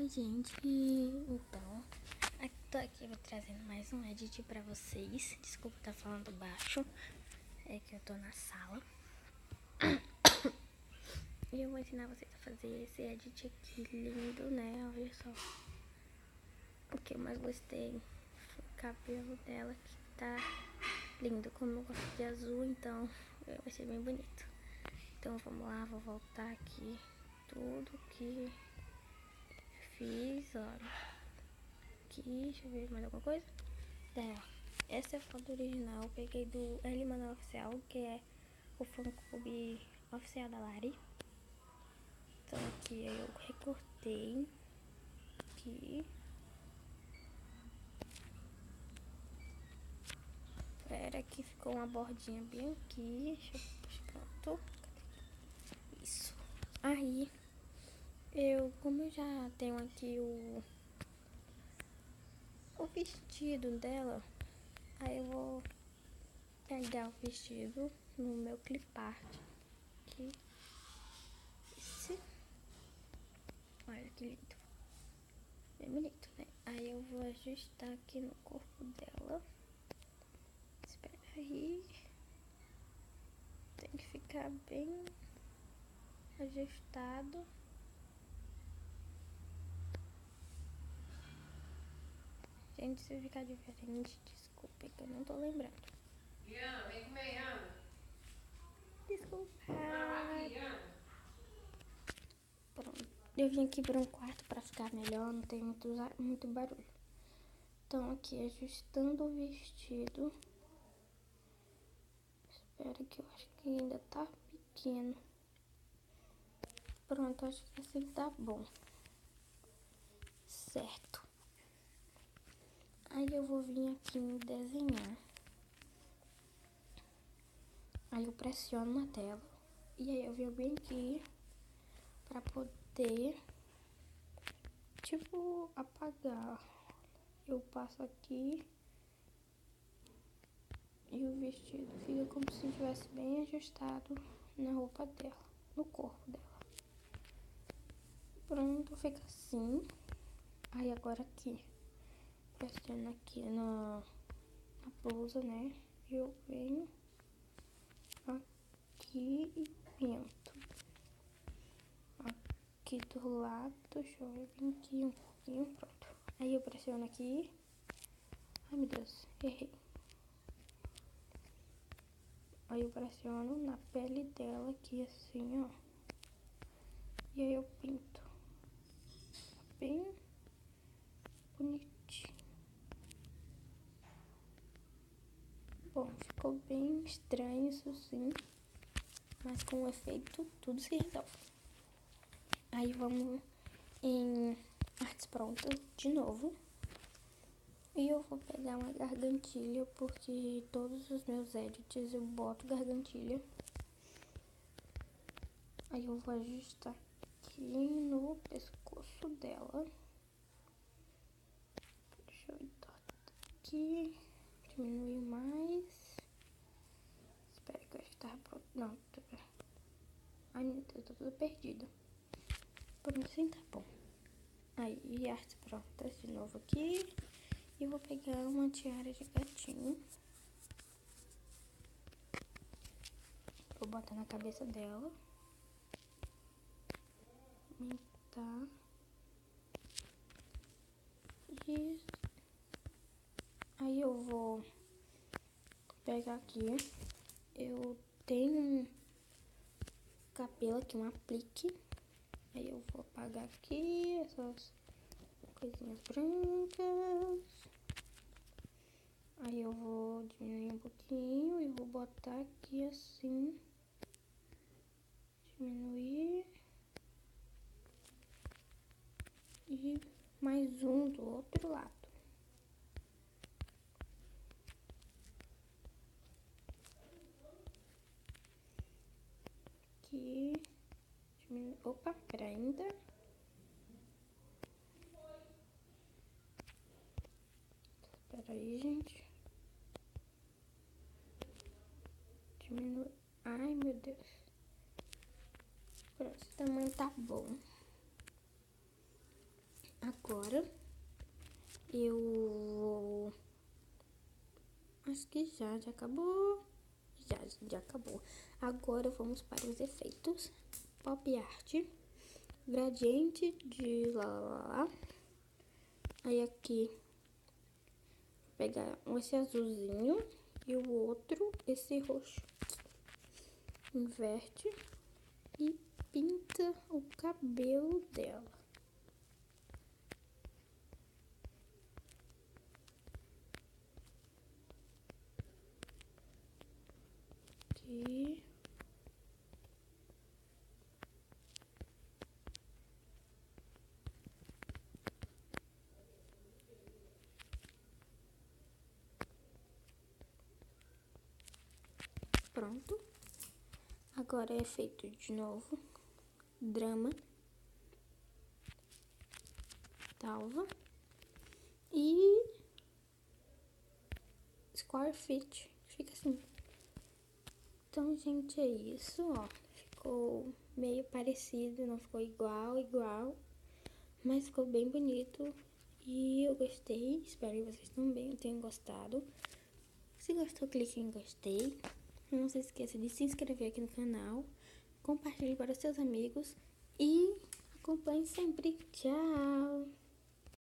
Oi, gente. Então, tô aqui trazendo mais um edit pra vocês. Desculpa estar falando baixo, é que eu tô na sala. E eu vou ensinar vocês a fazer esse edit aqui lindo, né? Olha só. O que eu mais gostei foi o cabelo dela, que tá lindo. Como eu gosto de azul, então vai ser bem bonito. Então vamos lá, vou voltar aqui tudo que fiz, olha. Aqui, deixa eu ver mais alguma coisa. Essa é a foto original, eu peguei do L Manuel Oficial, que é o fã clube oficial da Lari. Então aqui eu recortei aqui. Espera que ficou uma bordinha bem aqui. Deixa eu puxar, pronto. Isso. Aí como eu já tenho aqui o vestido dela, aí eu vou pegar o vestido no meu clipart aqui. Olha que lindo. Bem bonito, né? Aí eu vou ajustar aqui no corpo dela. Espera aí. Tem que ficar bem ajustado. Gente, se ficar diferente, desculpa, que eu não tô lembrando. Iana, vem comer, Iana. Desculpa. Iana. Pronto. Eu vim aqui para um quarto para ficar melhor, não tem muito barulho. Então aqui ajustando o vestido. Espera que eu acho que ainda tá pequeno. Pronto, acho que assim tá bom. Certo. Aí eu vou vir aqui em desenhar. Aí eu pressiono na tela. E aí eu venho bem aqui pra poder, tipo, apagar. Eu passo aqui e o vestido fica como se estivesse bem ajustado na roupa dela, no corpo dela. Pronto, fica assim. Aí agora aqui, pressiono aqui na blusa, né? Eu venho aqui e pinto. Aqui do lado, deixa eu vir aqui um pouquinho, pronto. Aí eu pressiono aqui. Ai, meu Deus, errei. Aí eu pressiono na pele dela aqui assim, ó. E aí eu pinto. Bem bonitinho. Bom, ficou bem estranho isso sim. Mas com o efeito tudo se resolve. Aí vamos em artes prontas de novo. E eu vou pegar uma gargantilha, porque todos os meus edits eu boto gargantilha. Aí eu vou ajustar aqui no pescoço dela. Deixa eu entortar aqui. Diminuir mais. Espera que eu acho que tava pronto. Não, ai meu Deus, tô tudo perdido. Pronto, assim tá bom. Aí, artes prontas de novo aqui. E vou pegar uma tiara de gatinho. Vou botar na cabeça dela. Aumentar. Isso. Aí eu vou pegar aqui. Eu tenho um cabelo aqui, um aplique. Aí eu vou apagar aqui essas coisinhas brancas. Aí eu vou diminuir um pouquinho e vou botar aqui assim. Diminuir. E mais um do outro lado. Aqui. Diminuir. Opa, pera ainda. Espera aí, gente. Diminui. Ai, meu Deus. Pronto, esse tamanho tá bom. agora eu vou... Acho que já acabou. Já acabou. Agora vamos para os efeitos. Pop Art. Gradiente de lá. Aí aqui, vou pegar esse azulzinho e o outro, esse roxo. Inverte e pinta o cabelo dela. Aqui. Pronto. Agora é feito de novo. Drama. Talva. E Square Fit. Fica assim. Então, gente, é isso, ó. Ficou meio parecido, não ficou igual. Mas ficou bem bonito. E eu gostei. Espero que vocês também tenham gostado. Se gostou, clique em gostei. Não se esqueça de se inscrever aqui no canal. Compartilhe para os seus amigos. E acompanhe sempre. Tchau!